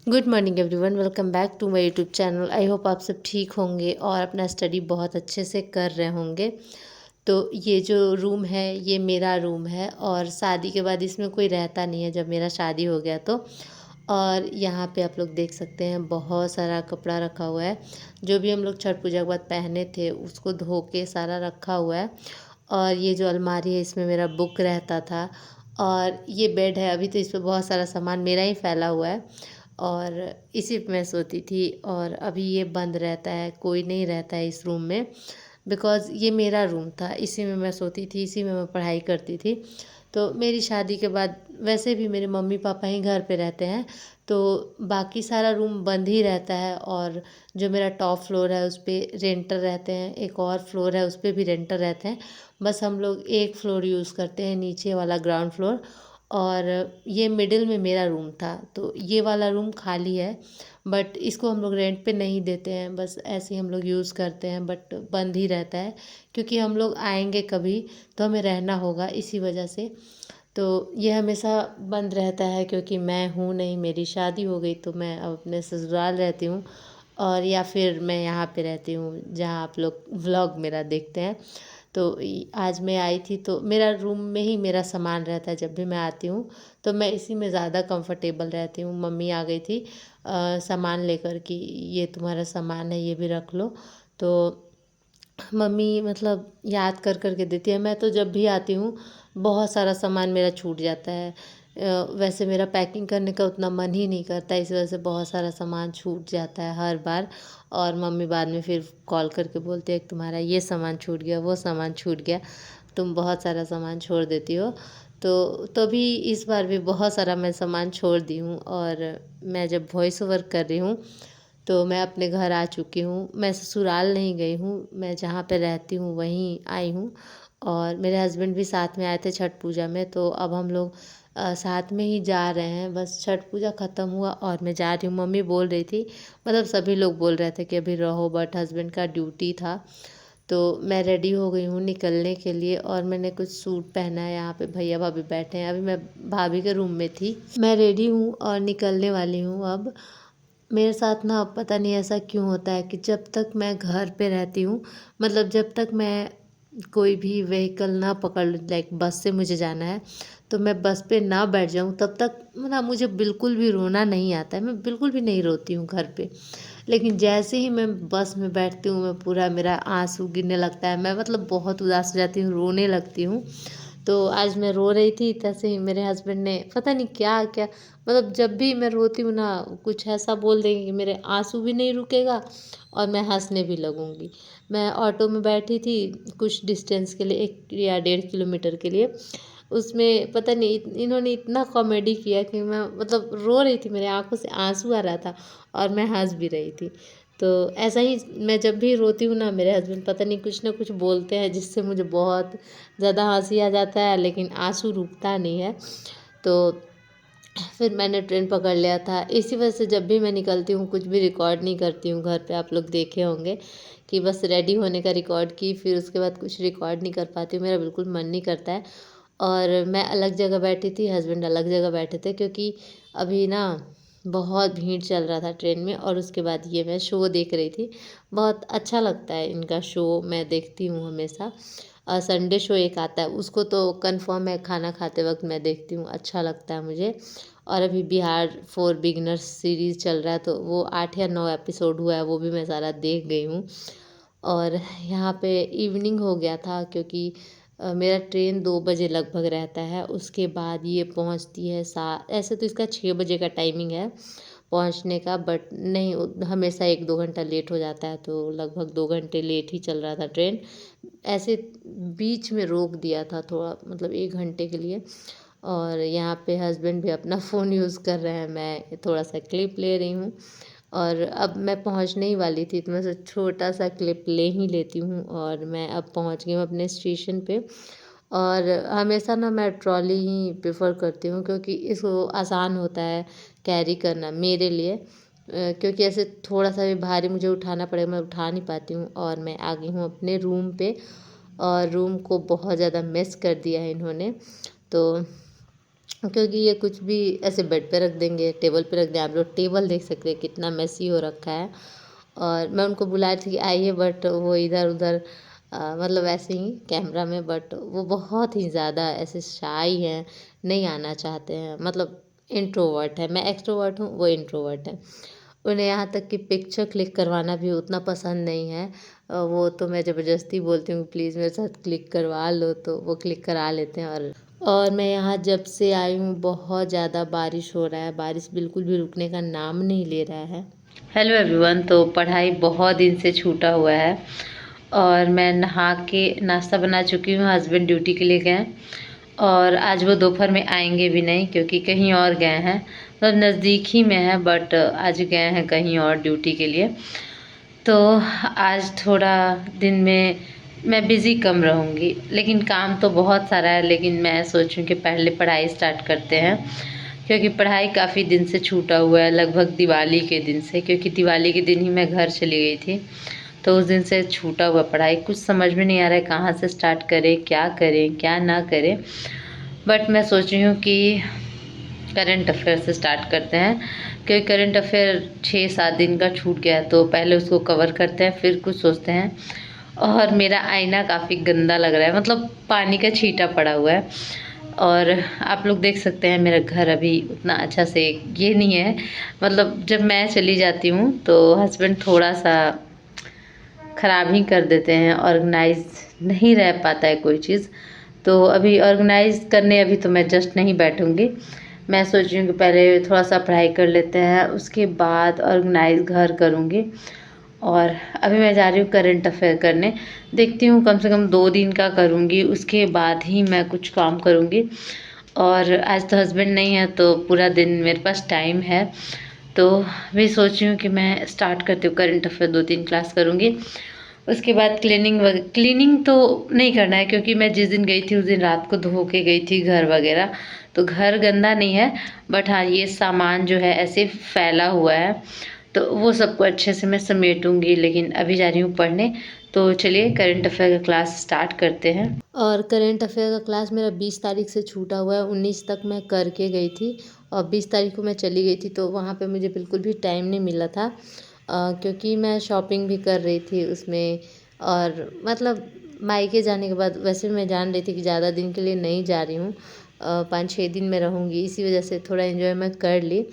Good morning everyone, welcome back to my YouTube channel. I hope आप सब ठीक होंगे और अपना स्टडी बहुत अच्छे से कर रहे होंगे। तो ये जो रूम है ये मेरा रूम है और शादी के बाद इसमें कोई रहता नहीं है, जब मेरा शादी हो गया तो। और यहाँ पे आप लोग देख सकते हैं बहुत सारा कपड़ा रखा हुआ है, जो भी हम लोग छठ पूजा के बाद पहने थे उसको धो के सारा रखा हुआ है। और ये जो अलमारी है इसमें मेरा बुक रहता था। और ये बेड है, अभी तो इस पर बहुत सारा सामान मेरा ही फैला हुआ है और इसी पे मैं सोती थी। और अभी ये बंद रहता है, कोई नहीं रहता है इस रूम में, बिकॉज़ ये मेरा रूम था, इसी में मैं सोती थी, इसी में मैं पढ़ाई करती थी। तो मेरी शादी के बाद वैसे भी मेरे मम्मी पापा ही घर पे रहते हैं, तो बाकी सारा रूम बंद ही रहता है। और जो मेरा टॉप फ्लोर है उस पे रेंटर रहते हैं, एक और फ्लोर है उस पे भी रेंटर रहते हैं। बस हम लोग एक फ्लोर यूज़ करते हैं, नीचे वाला ग्राउंड फ्लोर। और ये मिडिल में मेरा रूम था, तो ये वाला रूम खाली है, बट इसको हम लोग रेंट पे नहीं देते हैं, बस ऐसे ही हम लोग यूज़ करते हैं, बट बंद ही रहता है क्योंकि हम लोग आएंगे कभी तो हमें रहना होगा, इसी वजह से। तो ये हमेशा बंद रहता है क्योंकि मैं हूँ नहीं, मेरी शादी हो गई तो मैं अब अपने ससुराल रहती हूँ, और या फिर मैं यहाँ पे रहती हूँ जहाँ आप लोग व्लॉग मेरा देखते हैं। तो आज मैं आई थी तो मेरा रूम में ही मेरा सामान रहता है, जब भी मैं आती हूँ तो मैं इसी में ज़्यादा कंफर्टेबल रहती हूँ। मम्मी आ गई थी सामान लेकर कि ये तुम्हारा सामान है, ये भी रख लो। तो मम्मी मतलब याद कर कर के देती है। मैं तो जब भी आती हूँ बहुत सारा सामान मेरा छूट जाता है। वैसे मेरा पैकिंग करने का उतना मन ही नहीं करता, इस वजह से बहुत सारा सामान छूट जाता है हर बार। और मम्मी बाद में फिर कॉल करके बोलती है कि तुम्हारा ये सामान छूट गया, वो सामान छूट गया, तुम बहुत सारा सामान छोड़ देती हो। तो भी इस बार भी बहुत सारा मैं सामान छोड़ दी हूँ। और मैं जब वॉइस ओवर कर रही हूँ तो मैं अपने घर आ चुकी हूँ, मैं ससुराल नहीं गई हूँ, मैं जहाँ पे रहती हूँ वहीं आई हूँ। और मेरे हस्बैंड भी साथ में आए थे छठ पूजा में, तो अब हम लोग साथ में ही जा रहे हैं। बस छठ पूजा ख़त्म हुआ और मैं जा रही हूँ। मम्मी बोल रही थी, मतलब सभी लोग बोल रहे थे कि अभी रहो, बट हस्बैंड का ड्यूटी था। तो मैं रेडी हो गई हूँ निकलने के लिए और मैंने कुछ सूट पहना है। यहाँ पे भैया भाभी बैठे हैं, अभी मैं भाभी के रूम में थी। मैं रेडी हूँ और निकलने वाली हूँ अब। मेरे साथ ना पता नहीं ऐसा क्यों होता है कि जब तक मैं घर पे रहती हूँ, मतलब जब तक मैं कोई भी व्हीकल ना पकड़ लूँ, लाइक बस से मुझे जाना है तो मैं बस पे ना बैठ जाऊँ, तब तक मतलब मुझे बिल्कुल भी रोना नहीं आता है, मैं बिल्कुल भी नहीं रोती हूँ घर पे। लेकिन जैसे ही मैं बस में बैठती हूँ मैं पूरा मेरा आंसू गिरने लगता है, मैं मतलब बहुत उदास हो जाती हूँ, रोने लगती हूँ। तो आज मैं रो रही थी, तैसे ही मेरे हस्बैंड ने पता नहीं क्या क्या, मतलब जब भी मैं रोती हूँ ना कुछ ऐसा बोल देंगे कि मेरे आंसू भी नहीं रुकेगा और मैं हंसने भी लगूंगी। मैं ऑटो में बैठी थी कुछ डिस्टेंस के लिए, 1 या 1.5 किलोमीटर के लिए। उसमें पता नहीं इन्होंने इतना कॉमेडी किया कि मैं मतलब रो रही थी, मेरे आंखों से आंसू आ रहा था और मैं हंस भी रही थी। तो ऐसा ही मैं जब भी रोती हूँ ना, मेरे हस्बैंड पता नहीं कुछ ना कुछ बोलते हैं जिससे मुझे बहुत ज़्यादा हंसी आ जाता है, लेकिन आंसू रुकता नहीं है। तो फिर मैंने ट्रेन पकड़ लिया था। इसी वजह से जब भी मैं निकलती हूँ कुछ भी रिकॉर्ड नहीं करती हूँ घर पे, आप लोग देखे होंगे कि बस रेडी होने का रिकॉर्ड की, फिर उसके बाद कुछ रिकॉर्ड नहीं कर पाती हूँ, मेरा बिल्कुल मन नहीं करता है। और मैं अलग जगह बैठी थी, हस्बैंड अलग जगह बैठे थे, क्योंकि अभी ना बहुत भीड़ चल रहा था ट्रेन में। और उसके बाद ये मैं शो देख रही थी, बहुत अच्छा लगता है इनका शो, मैं देखती हूँ हमेशा। संडे शो एक आता है उसको तो कंफर्म है, खाना खाते वक्त मैं देखती हूँ, अच्छा लगता है मुझे। और अभी बिहार फॉर बिगनर्स सीरीज़ चल रहा है, तो वो 8 या 9 एपिसोड हुआ है, वो भी मैं सारा देख गई हूँ। और यहाँ पे इवनिंग हो गया था क्योंकि मेरा ट्रेन 2 बजे लगभग रहता है, उसके बाद ये पहुँचती है ऐसे तो इसका 6 बजे का टाइमिंग है पहुँचने का, बट नहीं हमेशा 1-2 घंटा लेट हो जाता है, तो लगभग 2 घंटे लेट ही चल रहा था ट्रेन। ऐसे बीच में रोक दिया था थोड़ा, मतलब 1 घंटे के लिए। और यहाँ पे हस्बैंड भी अपना फ़ोन यूज़ कर रहे हैं, मैं थोड़ा सा क्लिप ले रही हूँ। और अब मैं पहुँचने ही वाली थी तो मैं सोचा छोटा सा क्लिप ले ही लेती हूँ। और मैं अब पहुँच गई हूँ अपने स्टेशन पे। और हमेशा ना मैं ट्रॉली ही प्रेफर करती हूँ क्योंकि इसको आसान होता है कैरी करना मेरे लिए। क्योंकि ऐसे थोड़ा सा भी भारी मुझे उठाना पड़ेगा, मैं उठा नहीं पाती हूँ। और मैं आ गई हूँ अपने रूम पे और रूम को बहुत ज़्यादा मेस कर दिया है इन्होंने। तो क्योंकि ये कुछ भी ऐसे बेड पे रख देंगे, टेबल पे रख दें। आप लोग टेबल देख सकते हैं कितना मेसी हो रखा है। और मैं उनको बुला रही थी कि आइए, बट वो इधर उधर मतलब ऐसे ही कैमरा में, बट वो बहुत ही ज़्यादा ऐसे शाई हैं, नहीं आना चाहते हैं। मतलब इंट्रोवर्ट है, मैं एक्सट्रोवर्ट हूँ, वो इंट्रोवर्ट है। उन्हें यहाँ तक कि पिक्चर क्लिक करवाना भी उतना पसंद नहीं है। वो तो मैं ज़बरदस्ती बोलती हूँ प्लीज़ मेरे साथ क्लिक करवा लो, तो वो क्लिक करा लेते हैं। और मैं यहाँ जब से आई हूँ बहुत ज़्यादा बारिश हो रहा है, बारिश बिल्कुल भी रुकने का नाम नहीं ले रहा है। हेलो एवरीवन, तो पढ़ाई बहुत दिन से छूटा हुआ है और मैं नहा के नाश्ता बना चुकी हूँ। हस्बैंड ड्यूटी के लिए गए और आज वो दोपहर में आएंगे भी नहीं क्योंकि कहीं और गए हैं। मतलब नज़दीक ही में है बट आज गए हैं कहीं और ड्यूटी के लिए। तो आज थोड़ा दिन में मैं बिज़ी कम रहूँगी, लेकिन काम तो बहुत सारा है। लेकिन मैं सोचूं कि पहले पढ़ाई स्टार्ट करते हैं क्योंकि पढ़ाई काफ़ी दिन से छूटा हुआ है, लगभग दिवाली के दिन से। क्योंकि दिवाली के दिन ही मैं घर चली गई थी, तो उस दिन से छूटा हुआ पढ़ाई। कुछ समझ में नहीं आ रहा है कहाँ से स्टार्ट करें क्या ना करें। बट मैं सोच रही हूँ कि करंट अफेयर से स्टार्ट करते हैं क्योंकि करंट अफेयर 6-7 दिन का छूट गया है, तो पहले उसको कवर करते हैं फिर कुछ सोचते हैं। और मेरा आईना काफ़ी गंदा लग रहा है, मतलब पानी का छींटा पड़ा हुआ है। और आप लोग देख सकते हैं मेरा घर अभी उतना अच्छा से ये नहीं है। मतलब जब मैं चली जाती हूँ तो हस्बैंड थोड़ा सा ख़राब ही कर देते हैं, ऑर्गेनाइज नहीं रह पाता है कोई चीज़। तो अभी ऑर्गेनाइज करने अभी तो मैं जस्ट नहीं बैठूँगी। मैं सोच रही हूँ कि पहले थोड़ा सा पढ़ाई कर लेते हैं, उसके बाद ऑर्गेनाइज घर करूँगी। और अभी मैं जा रही हूँ करंट अफेयर करने। देखती हूँ कम से कम 2 दिन का करूँगी, उसके बाद ही मैं कुछ काम करूँगी। और आज तो हस्बैंड नहीं है तो पूरा दिन मेरे पास टाइम है। तो भी सोच रही हूँ कि मैं स्टार्ट करती हूँ करंट अफेयर, 2-3 क्लास करूँगी। उसके बाद क्लीनिंग तो नहीं करना है क्योंकि मैं जिस दिन गई थी उस दिन रात को धो के गई थी घर वगैरह। तो घर गंदा नहीं है, बट हाँ ये सामान जो है ऐसे फैला हुआ है, तो वो सबको अच्छे से मैं समेटूंगी। लेकिन अभी जा रही हूँ पढ़ने। तो चलिए करंट अफेयर का क्लास स्टार्ट करते हैं। और करंट अफेयर का क्लास मेरा 20 तारीख से छूटा हुआ है, 19 तक मैं करके गई थी और 20 तारीख को मैं चली गई थी। तो वहाँ पे मुझे बिल्कुल भी टाइम नहीं मिला था क्योंकि मैं शॉपिंग भी कर रही थी उसमें। और मतलब मायके जाने के बाद वैसे मैं जान रही थी कि ज़्यादा दिन के लिए नहीं जा रही हूँ, 5-6 दिन में रहूँगी, इसी वजह से थोड़ा एंजॉय मैं कर ली।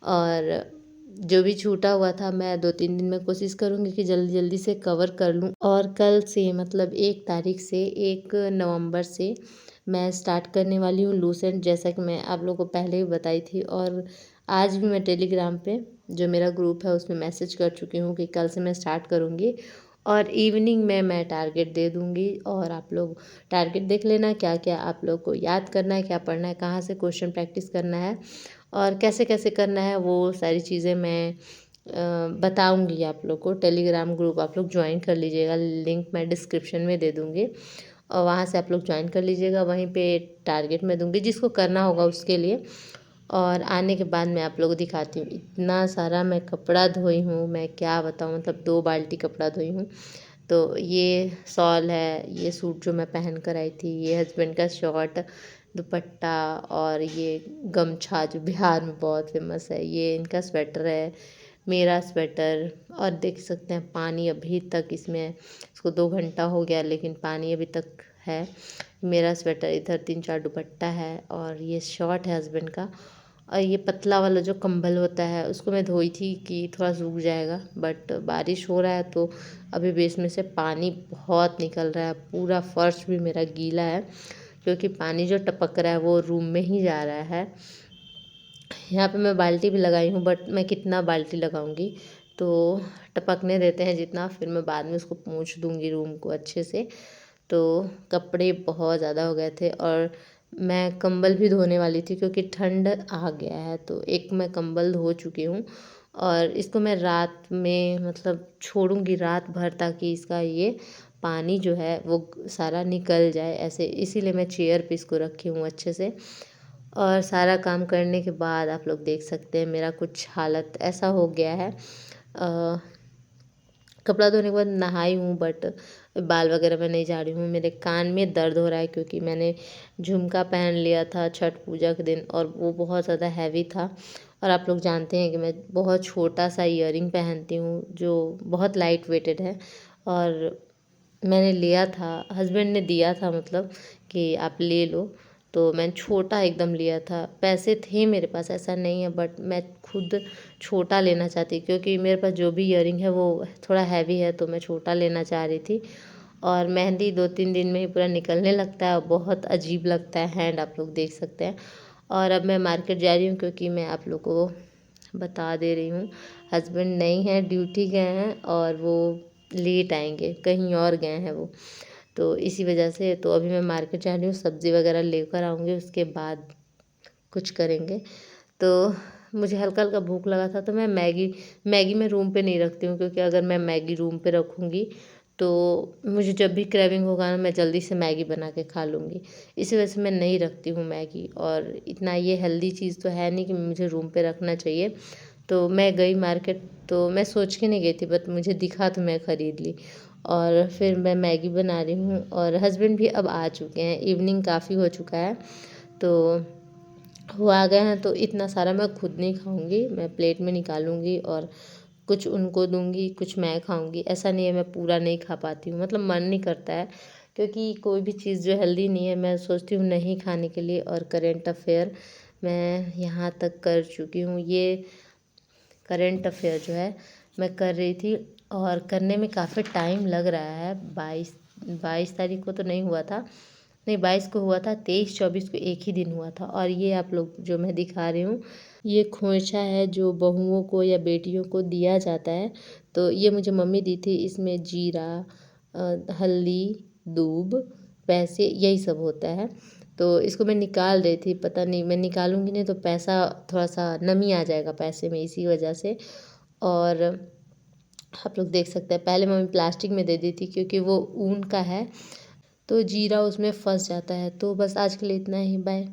और जो भी छूटा हुआ था मैं 2-3 दिन में कोशिश करूँगी कि जल्दी जल्दी से कवर कर लूँ। और कल से मतलब 1 तारीख से 1 नवंबर से मैं स्टार्ट करने वाली हूँ लूसेंट, जैसा कि मैं आप लोगों को पहले ही बताई थी। और आज भी मैं टेलीग्राम पे जो मेरा ग्रुप है उसमें मैसेज कर चुकी हूँ कि कल से मैं स्टार्ट करूँगी। और इवनिंग में मैं टारगेट दे दूँगी और आप लोग टारगेट देख लेना क्या क्या आप लोग को याद करना है, क्या पढ़ना है, कहाँ से क्वेश्चन प्रैक्टिस करना है और कैसे कैसे करना है, वो सारी चीज़ें मैं बताऊंगी आप लोग को। टेलीग्राम ग्रुप आप लोग ज्वाइन कर लीजिएगा, लिंक मैं डिस्क्रिप्शन में दे दूँगी और वहाँ से आप लोग ज्वाइन कर लीजिएगा। वहीं पे टारगेट मैं दूँगी जिसको करना होगा उसके लिए। और आने के बाद मैं आप लोगों को दिखाती हूँ, इतना सारा मैं कपड़ा धोई हूँ, मैं क्या बताऊँ, मतलब 2 बाल्टी कपड़ा धोई हूँ। तो ये शॉल है, ये सूट जो मैं पहन कर आई थी, ये हस्बैंड का शॉर्ट, दुपट्टा और ये गमछा जो बिहार में बहुत फेमस है, ये इनका स्वेटर है, मेरा स्वेटर। और देख सकते हैं पानी अभी तक इसमें है, इसको 2 घंटा हो गया लेकिन पानी अभी तक है। मेरा स्वेटर, इधर 3-4 दुपट्टा है और ये शॉर्ट है हस्बैंड का। और ये पतला वाला जो कंबल होता है उसको मैं धोई थी कि थोड़ा सूख जाएगा, बट बारिश हो रहा है तो अभी भी इसमें से पानी बहुत निकल रहा है, पूरा फर्श भी मेरा गीला है क्योंकि पानी जो टपक रहा है वो रूम में ही जा रहा है। यहाँ पे मैं बाल्टी भी लगाई हूँ बट मैं कितना बाल्टी लगाऊंगी, तो टपकने देते हैं जितना, फिर मैं बाद में उसको पोंछ दूंगी रूम को अच्छे से। तो कपड़े बहुत ज़्यादा हो गए थे और मैं कंबल भी धोने वाली थी क्योंकि ठंड आ गया है, तो एक मैं कंबल धो चुकी हूँ। और इसको मैं रात में मतलब छोड़ूंगी रात भर ताकि इसका ये पानी जो है वो सारा निकल जाए ऐसे, इसीलिए मैं चेयर पे इसको रखी हूँ अच्छे से। और सारा काम करने के बाद आप लोग देख सकते हैं मेरा कुछ हालत ऐसा हो गया है। कपड़ा धोने के बाद नहाई हूँ, बट बाल वगैरह मैं नहीं झाड़ी हूँ। मेरे कान में दर्द हो रहा है क्योंकि मैंने झुमका पहन लिया था छठ पूजा के दिन और वो बहुत ज़्यादा हैवी था। और आप लोग जानते हैं कि मैं बहुत छोटा सा ईयरिंग पहनती हूँ जो बहुत लाइट वेटेड है। और मैंने लिया था, हस्बैंड ने दिया था, मतलब कि आप ले लो। तो मैंने छोटा एकदम लिया था। पैसे थे मेरे पास, ऐसा नहीं है, बट मैं खुद छोटा लेना चाहती क्योंकि मेरे पास जो भी ईयरिंग है वो थोड़ा हैवी है, तो मैं छोटा लेना चाह रही थी। और मेहंदी 2-3 दिन में ही पूरा निकलने लगता है और बहुत अजीब लगता है हैंड, आप लोग देख सकते हैं। और अब मैं मार्केट जा रही हूँ क्योंकि मैं आप लोग को बता दे रही हूँ, हस्बैंड नहीं है, ड्यूटी गए हैं और वो लेट आएंगे, कहीं और गए हैं वो। तो इसी वजह से तो अभी मैं मार्केट जा रही हूँ, सब्ज़ी वगैरह लेकर आऊँगी, उसके बाद कुछ करेंगे। तो मुझे हल्का हल्का भूख लगा था, तो मैं मैगी मैगी मैं रूम पे नहीं रखती हूँ क्योंकि अगर मैं मैगी रूम पे रखूँगी तो मुझे जब भी क्रेविंग होगा ना, मैं जल्दी से मैगी बना के खा लूँगी। इसी वजह से मैं नहीं रखती हूँ मैगी। और इतना ये हेल्दी चीज़ तो है नहीं कि मुझे रूम पे रखना चाहिए। तो मैं गई मार्केट, तो मैं सोच के नहीं गई थी, बट मुझे दिखा तो मैं ख़रीद ली। और फिर मैं मैगी बना रही हूँ और हस्बैंड भी अब आ चुके हैं, इवनिंग काफ़ी हो चुका है। तो वो आ गए हैं तो इतना सारा मैं खुद नहीं खाऊंगी, मैं प्लेट में निकालूंगी और कुछ उनको दूंगी, कुछ मैं खाऊंगी। ऐसा नहीं है मैं पूरा नहीं खा पाती हूँ, मतलब मन नहीं करता है क्योंकि कोई भी चीज़ जो हेल्दी नहीं है मैं सोचती हूँ नहीं खाने के लिए। और करेंट अफेयर मैं यहाँ तक कर चुकी हूँ, ये करंट अफेयर जो है मैं कर रही थी और करने में काफ़ी टाइम लग रहा है। 22 तारीख को तो नहीं हुआ था, नहीं 22 को हुआ था, 23-24 को एक ही दिन हुआ था। और ये आप लोग जो मैं दिखा रही हूँ, ये खोइंचा है जो बहुओं को या बेटियों को दिया जाता है। तो ये मुझे मम्मी दी थी, इसमें जीरा, हल्दी, दूब, पैसे, यही सब होता है। तो इसको मैं निकाल रही थी, पता नहीं मैं निकालूंगी नहीं तो पैसा थोड़ा सा नमी आ जाएगा पैसे में, इसी वजह से। और आप लोग देख सकते हैं, पहले मम्मी प्लास्टिक में दे दी थी क्योंकि वो ऊन का है तो जीरा उसमें फंस जाता है। तो बस आज के लिए इतना ही, बाय।